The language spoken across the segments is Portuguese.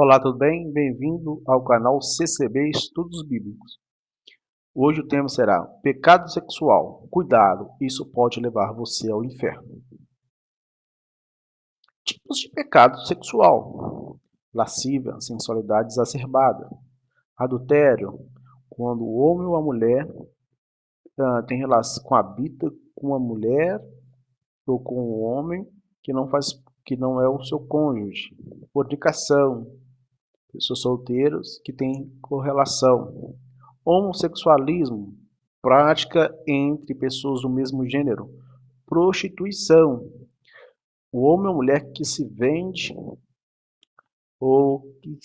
Olá, tudo bem? Bem-vindo ao canal CCB Estudos Bíblicos. Hoje o tema será pecado sexual. Cuidado, isso pode levar você ao inferno. Tipos de pecado sexual: lascívia, sensualidade exacerbada; adultério, quando o homem ou a mulher tem relação, coabita com uma mulher ou com um homem que não é o seu cônjuge; fornicação, pessoas solteiras que têm correlação; homossexualismo, prática entre pessoas do mesmo gênero; prostituição, o homem ou mulher que se vende ou que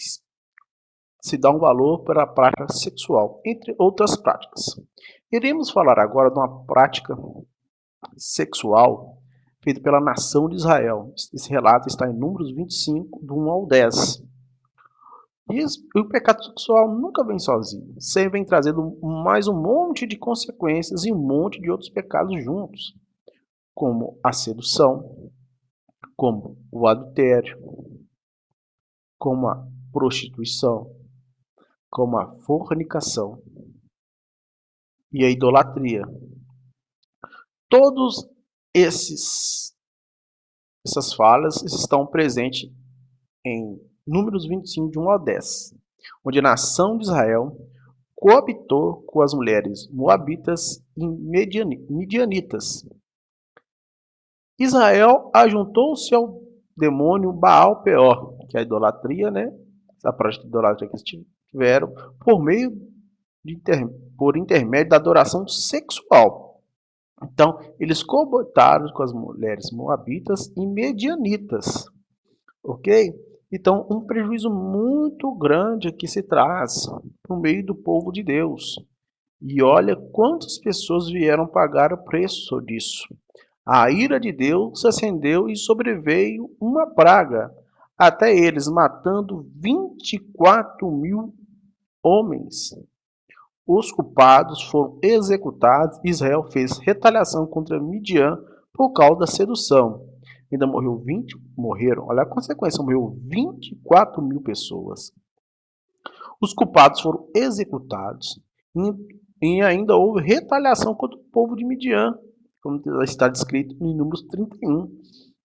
se dá um valor para a prática sexual, entre outras práticas. Iremos falar agora de uma prática sexual feita pela nação de Israel. Esse relato está em Números 25, do 1 ao 10. E o pecado sexual nunca vem sozinho, sempre vem trazendo mais um monte de consequências e um monte de outros pecados juntos, como a sedução, como o adultério, como a prostituição, como a fornicação e a idolatria. Todos essas falhas estão presentes em Números 25, de 1 ao 10, onde a nação de Israel coabitou com as mulheres moabitas e midianitas. Israel ajuntou-se ao demônio Baal Peor, que é a idolatria, né? Essa prática de idolatria que eles tiveram, por intermédio da adoração sexual. Então, eles coabitaram com as mulheres moabitas e medianitas, ok? Então, um prejuízo muito grande que se traz no meio do povo de Deus. E olha quantas pessoas vieram pagar o preço disso. A ira de Deus se acendeu e sobreveio uma praga, até eles matando 24.000 homens. Os culpados foram executados. Israel fez retaliação contra Midian por causa da sedução. Ainda morreram, olha a consequência, morreu 24.000 pessoas. Os culpados foram executados e ainda houve retaliação contra o povo de Midian, como está descrito em Números 31.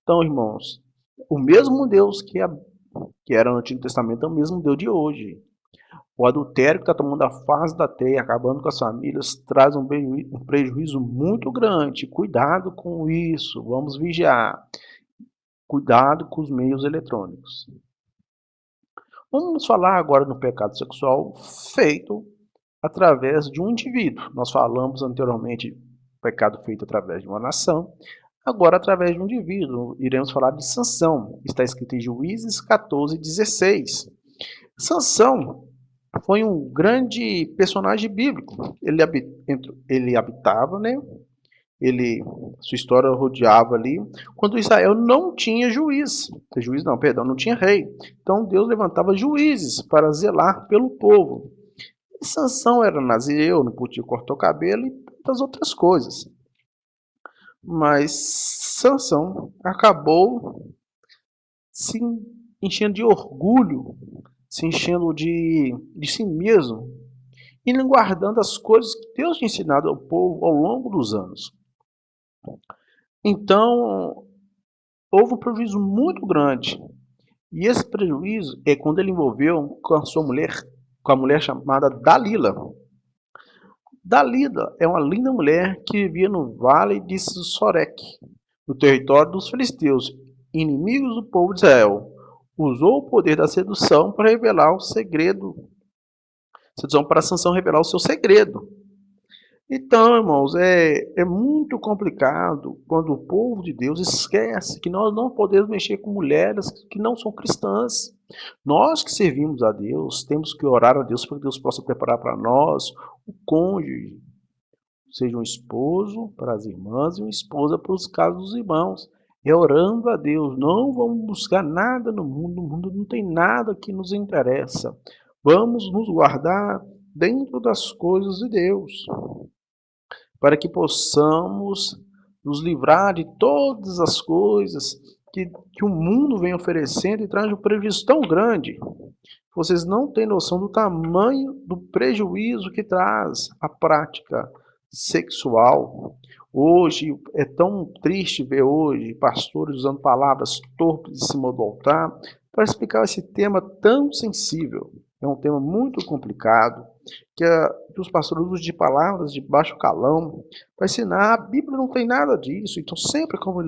Então, irmãos, o mesmo Deus que era no Antigo Testamento é o mesmo Deus de hoje. O adultério que está tomando a face da terra, acabando com as famílias, traz um prejuízo muito grande. Cuidado com isso, vamos vigiar. Cuidado com os meios eletrônicos. Vamos falar agora no pecado sexual feito através de um indivíduo. Nós falamos anteriormente pecado feito através de uma nação. Agora, através de um indivíduo, iremos falar de Sansão. Está escrito em Juízes 14:16. Sansão foi um grande personagem bíblico. Ele habitava, né? Sua história rodeava ali, quando Israel não tinha não tinha rei. Então Deus levantava juízes para zelar pelo povo. E Sansão era nazireu, não podia cortar o cabelo e tantas outras coisas. Mas Sansão acabou se enchendo de orgulho, se enchendo de si mesmo e não guardando as coisas que Deus tinha ensinado ao povo ao longo dos anos. Então, houve um prejuízo muito grande. E esse prejuízo é quando ele envolveu com a mulher chamada Dalila. Dalila é uma linda mulher que vivia no vale de Sorek, no território dos filisteus, inimigos do povo de Israel. Usou o poder da sedução para revelar o segredo. Sedução para Sansão revelar o seu segredo. Então, irmãos, é muito complicado quando o povo de Deus esquece que nós não podemos mexer com mulheres que não são cristãs. Nós que servimos a Deus, temos que orar a Deus para que Deus possa preparar para nós o cônjuge, seja um esposo para as irmãs e uma esposa para os casos dos irmãos. É orando a Deus, não vamos buscar nada no mundo não tem nada que nos interessa. Vamos nos guardar dentro das coisas de Deus, para que possamos nos livrar de todas as coisas que o mundo vem oferecendo e traz um prejuízo tão grande. Vocês não têm noção do tamanho do prejuízo que traz a prática sexual. Hoje, é tão triste ver hoje pastores usando palavras torpes em cima do altar para explicar esse tema tão sensível. É um tema muito complicado, que os pastores usam de palavras de baixo calão para ensinar. A Bíblia não tem nada disso. Então, sempre como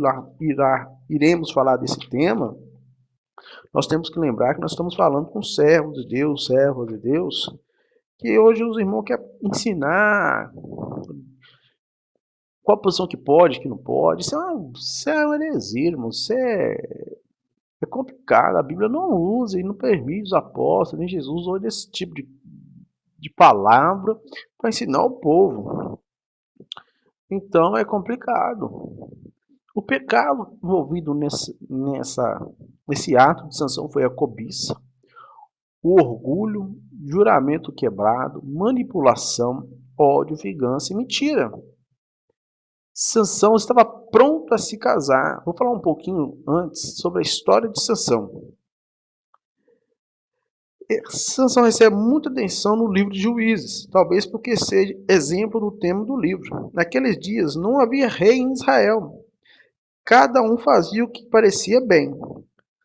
iremos falar desse tema, nós temos que lembrar que nós estamos falando com servos de Deus, servas de Deus, que hoje os irmãos querem ensinar qual posição que pode, que não pode. Isso é uma heresia, irmão. É complicado. A Bíblia não usa e não permite os apóstolos, nem Jesus usou desse tipo de palavra para ensinar o povo. Então é complicado. O pecado envolvido nesse ato de Sansão foi a cobiça, o orgulho, juramento quebrado, manipulação, ódio, vingança e mentira. Sansão estava pronto a se casar. Vou falar um pouquinho antes sobre a história de Sansão. Sansão recebe muita atenção no livro de Juízes, talvez porque seja exemplo do tema do livro. Naqueles dias não havia rei em Israel. Cada um fazia o que parecia bem.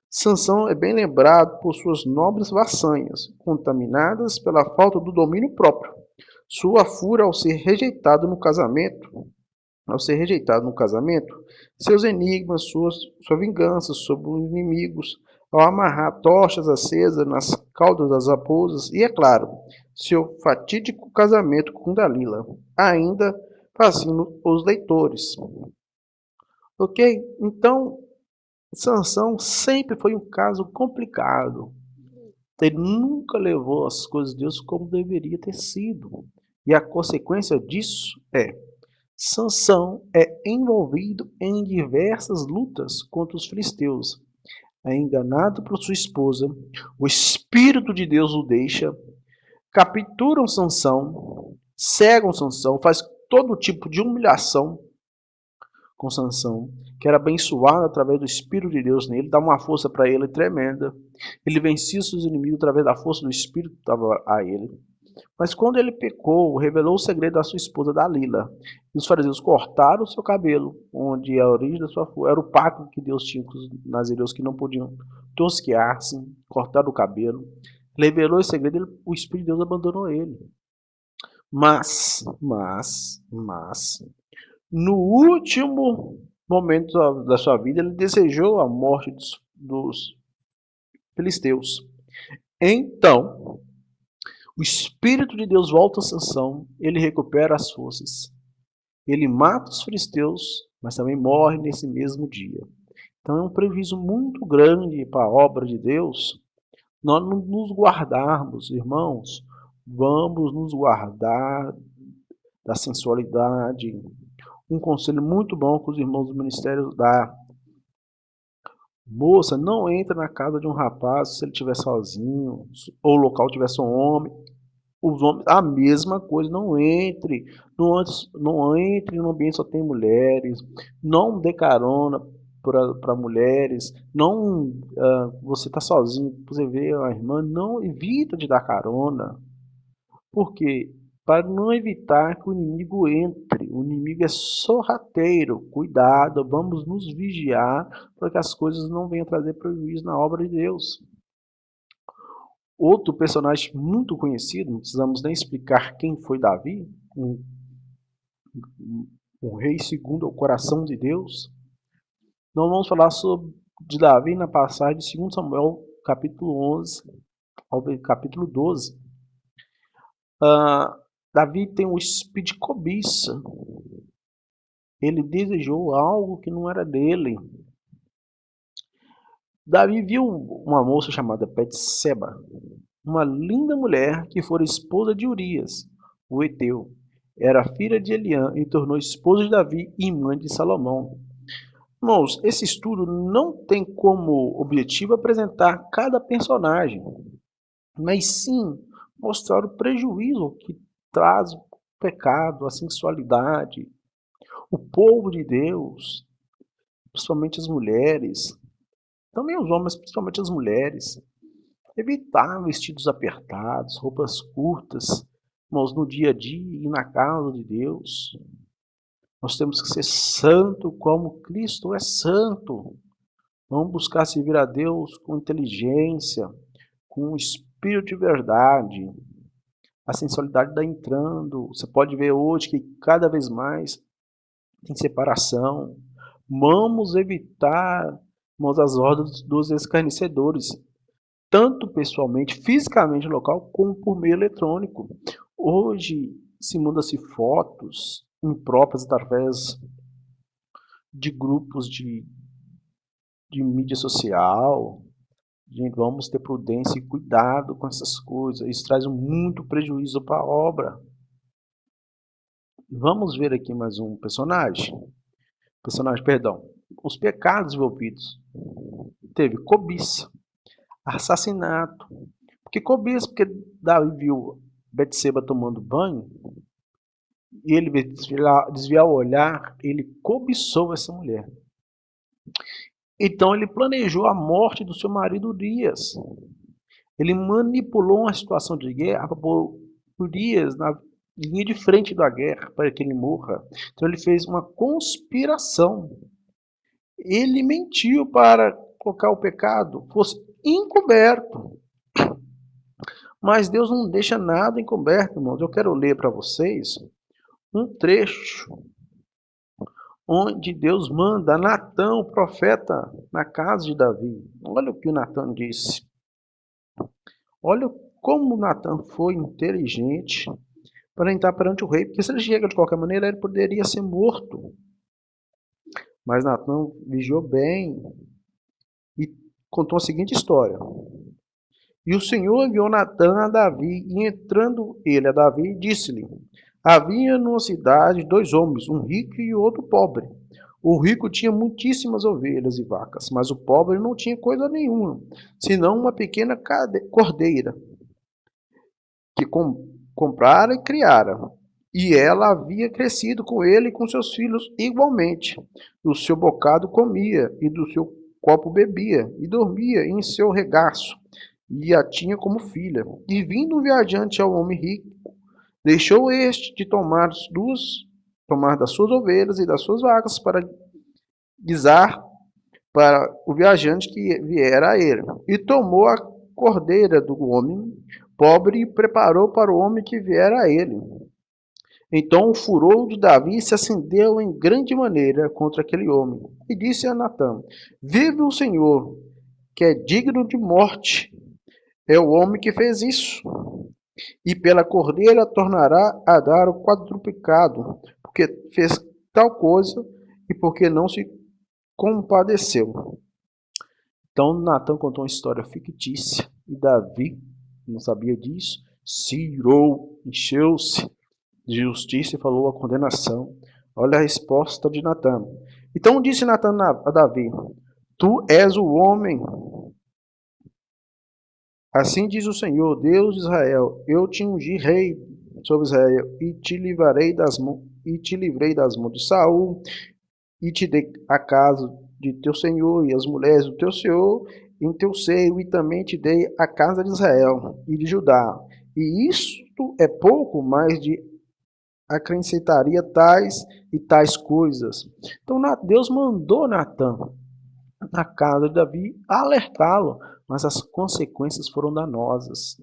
Sansão é bem lembrado por suas nobres façanhas, contaminadas pela falta do domínio próprio. Sua fúria ao ser rejeitado no casamento, seus enigmas, sua vingança sobre os inimigos, ao amarrar tochas acesas nas caudas das raposas e, é claro, seu fatídico casamento com Dalila, ainda fascina os leitores. Ok? Então, Sansão sempre foi um caso complicado. Ele nunca levou as coisas de Deus como deveria ter sido. E a consequência disso Sansão é envolvido em diversas lutas contra os filisteus. É enganado por sua esposa, o Espírito de Deus o deixa, capturam Sansão, cegam Sansão, faz todo tipo de humilhação com Sansão, que era abençoado através do Espírito de Deus nele, dá uma força para ele tremenda. Ele vencia seus inimigos através da força do Espírito que estava a ele. Mas quando ele pecou, revelou o segredo da sua esposa Dalila. E os fariseus cortaram o seu cabelo, onde a origem da sua força era o pacto que Deus tinha com os nazireus que não podiam tosquear-se, cortar o cabelo. Revelou esse segredo, o Espírito de Deus abandonou ele. Mas, no último momento da sua vida, ele desejou a morte dos filisteus. Então, o Espírito de Deus volta a Sansão, ele recupera as forças. Ele mata os filisteus, mas também morre nesse mesmo dia. Então é um prejuízo muito grande para a obra de Deus nós não nos guardarmos, irmãos. Vamos nos guardar da sensualidade. Um conselho muito bom que os irmãos do ministério dão. Moça, não entra na casa de um rapaz se ele estiver sozinho, ou o local tiver só um homem. Os homens, a mesma coisa, não entre. Não entre no ambiente só tem mulheres. Não dê carona para mulheres. Não, você está sozinho, você vê a irmã, não evita de dar carona. Por quê? Para não evitar que o inimigo entre. O inimigo é sorrateiro. Cuidado, vamos nos vigiar para que as coisas não venham trazer prejuízo na obra de Deus. Outro personagem muito conhecido, não precisamos nem explicar quem foi Davi, um rei segundo o coração de Deus. Nós vamos falar de Davi na passagem de 2 Samuel, capítulo 11 ao capítulo 12. Davi tem um espírito de cobiça. Ele desejou algo que não era dele. Davi viu uma moça chamada Betseba, uma linda mulher que fora esposa de Urias, o heteu. Era filha de Eliã e tornou esposa de Davi e mãe de Salomão. Irmãos, esse estudo não tem como objetivo apresentar cada personagem, mas sim mostrar o prejuízo que traz o pecado, a sensualidade. O povo de Deus, principalmente as mulheres, também os homens, principalmente as mulheres, evitar vestidos apertados, roupas curtas, irmãos, no dia a dia e na casa de Deus. Nós temos que ser santo como Cristo é santo. Vamos buscar servir a Deus com inteligência, com espírito de verdade. A sensualidade está entrando. Você pode ver hoje que cada vez mais tem separação. Vamos evitar, irmãos, as ordens dos escarnecedores, tanto pessoalmente, fisicamente local, como por meio eletrônico. Hoje se manda-se fotos impróprias através de grupos de mídia social. Gente, vamos ter prudência e cuidado com essas coisas. Isso traz muito prejuízo para a obra. Vamos ver aqui mais um personagem. Perdão. Os pecados envolvidos. Teve cobiça, assassinato. Porque cobiça, porque Davi viu Betseba tomando banho, e ele desviar o olhar, ele cobiçou essa mulher. Então ele planejou a morte do seu marido Urias. Ele manipulou uma situação de guerra para pôr Urias na linha de frente da guerra, para que ele morra. Então ele fez uma conspiração. Ele mentiu para colocar o pecado fosse encoberto. Mas Deus não deixa nada encoberto, irmãos. Eu quero ler para vocês um trecho onde Deus manda Natã, o profeta, na casa de Davi. Olha o que o Natã disse. Olha como Natã foi inteligente para entrar perante o rei, porque se ele chega de qualquer maneira, ele poderia ser morto. Mas Natã vigiou bem e contou a seguinte história. E o Senhor enviou Natã a Davi, e entrando ele a Davi, disse-lhe: havia numa cidade 2 homens, um rico e outro pobre. O rico tinha muitíssimas ovelhas e vacas, mas o pobre não tinha coisa nenhuma, senão uma pequena cordeira, que comprara e criara. E ela havia crescido com ele e com seus filhos igualmente. Do seu bocado comia, e do seu copo bebia, e dormia em seu regaço, e a tinha como filha. E vindo um viajante ao homem rico, deixou este de tomar das suas ovelhas e das suas vacas para guisar para o viajante que viera a ele. E tomou a cordeira do homem pobre e preparou para o homem que viera a ele. Então o furor de Davi se acendeu em grande maneira contra aquele homem. E disse a Natã: vive o Senhor, que é digno de morte, é o homem que fez isso. E pela cordeira tornará a dar o quadruplicado, porque fez tal coisa e porque não se compadeceu. Então Natã contou uma história fictícia e Davi, não sabia disso, se irou, encheu-se de justiça e falou a condenação. Olha a resposta de Natã. Então disse Natã a Davi: tu és o homem. Assim diz o Senhor, Deus de Israel: eu te ungi rei sobre Israel e te livrei das mãos de Saul, e te dei a casa de teu senhor e as mulheres do teu senhor em teu seio, e também te dei a casa de Israel e de Judá. E isto é pouco, mais de acrescentaria tais e tais coisas. Então Deus mandou Natã na casa de Davi alertá-lo, mas as consequências foram danosas.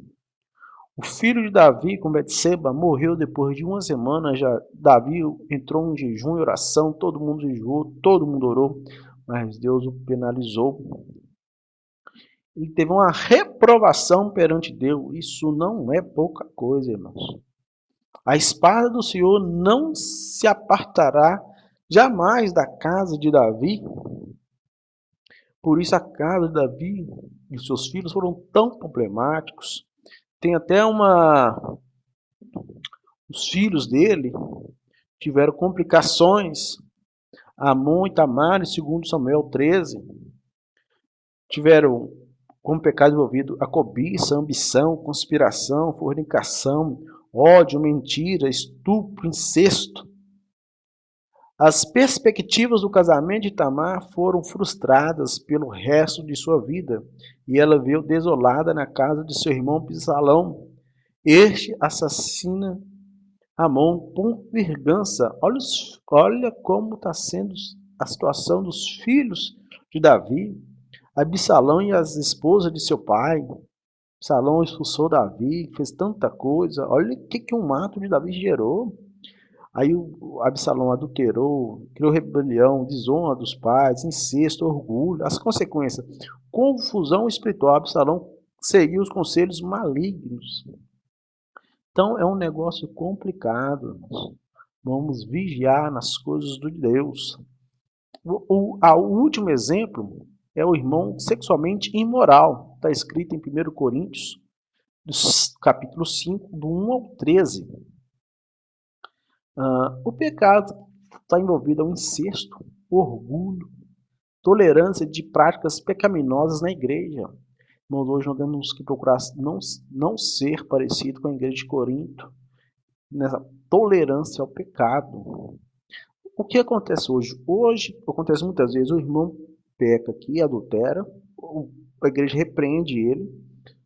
O filho de Davi, com Betseba, morreu depois de uma semana. Já Davi entrou em jejum e oração, todo mundo jejuou, todo mundo orou, mas Deus o penalizou. Ele teve uma reprovação perante Deus. Isso não é pouca coisa, irmãos. A espada do Senhor não se apartará jamais da casa de Davi. Por isso a casa de Davi e os seus filhos foram tão problemáticos. Tem até os filhos dele tiveram complicações. Amon e Tamar, segundo Samuel 13, tiveram como pecado envolvido a cobiça, a ambição, conspiração, fornicação, ódio, mentira, estupro, incesto. As perspectivas do casamento de Tamar foram frustradas pelo resto de sua vida, e ela veio desolada na casa de seu irmão Absalão. Este assassina Amon por vingança. Olha como está sendo a situação dos filhos de Davi. Absalão e as esposas de seu pai. Absalão expulsou Davi, fez tanta coisa. Olha o que um ato de Davi gerou. Aí o Absalão adulterou, criou rebelião, desonra dos pais, incesto, orgulho. As consequências, confusão espiritual. Absalão seguiu os conselhos malignos. Então é um negócio complicado. Vamos vigiar nas coisas de Deus. O último exemplo é o irmão sexualmente imoral. Está escrito em 1 Coríntios, capítulo 5, do 1 ao 13. O pecado está envolvido ao incesto, orgulho, tolerância de práticas pecaminosas na igreja. Irmãos, hoje nós temos que procurar não ser parecido com a igreja de Corinto, nessa tolerância ao pecado. O que acontece hoje? Hoje acontece muitas vezes, o irmão peca aqui, adultera, a igreja repreende ele,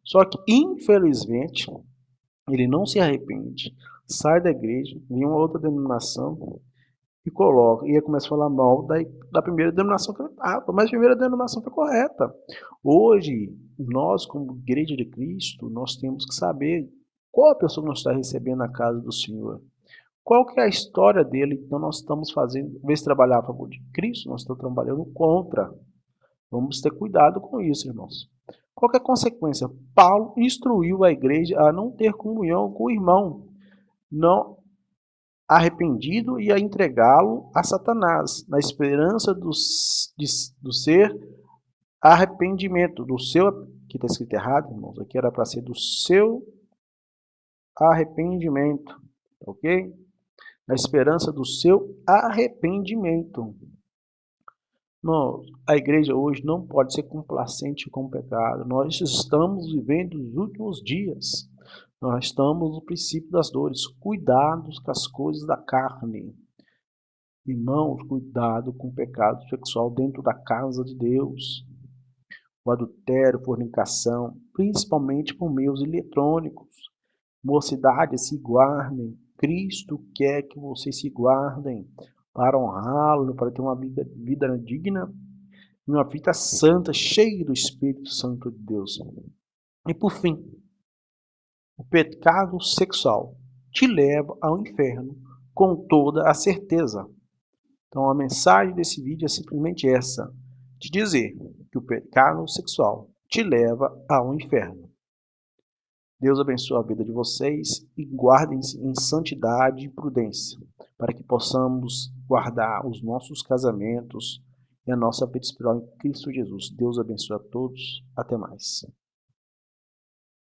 só que infelizmente ele não se arrepende, sai da igreja, vem uma outra denominação e coloca, e começa a falar mal da primeira denominação que ele estava, mas a primeira denominação foi correta. Hoje, nós como igreja de Cristo, nós temos que saber qual a pessoa que nós está recebendo na casa do Senhor. Qual que é a história dele? Então nós estamos fazendo, em vez de trabalhar a favor de Cristo, nós estamos trabalhando contra. Vamos ter cuidado com isso, irmãos. Qual que é a consequência? Paulo instruiu a igreja a não ter comunhão com o irmão, não arrependido, e a entregá-lo a Satanás, na esperança do ser arrependimento, do seu, que está escrito errado, irmãos, aqui era para ser do seu arrependimento, ok? Na esperança do seu arrependimento. Não, a igreja hoje não pode ser complacente com o pecado. Nós estamos vivendo os últimos dias. Nós estamos no princípio das dores. Cuidados com as coisas da carne. Irmãos, cuidado com o pecado sexual dentro da casa de Deus. O adultério, fornicação, principalmente por meios eletrônicos. Mocidade, se guardem. Cristo quer que vocês se guardem para honrá-lo, para ter uma vida digna, uma vida santa, cheia do Espírito Santo de Deus. E por fim, o pecado sexual te leva ao inferno com toda a certeza. Então a mensagem desse vídeo é simplesmente essa, de dizer que o pecado sexual te leva ao inferno. Deus abençoe a vida de vocês e guardem-se em santidade e prudência, para que possamos guardar os nossos casamentos e a nossa vida espiritual em Cristo Jesus. Deus abençoe a todos. Até mais.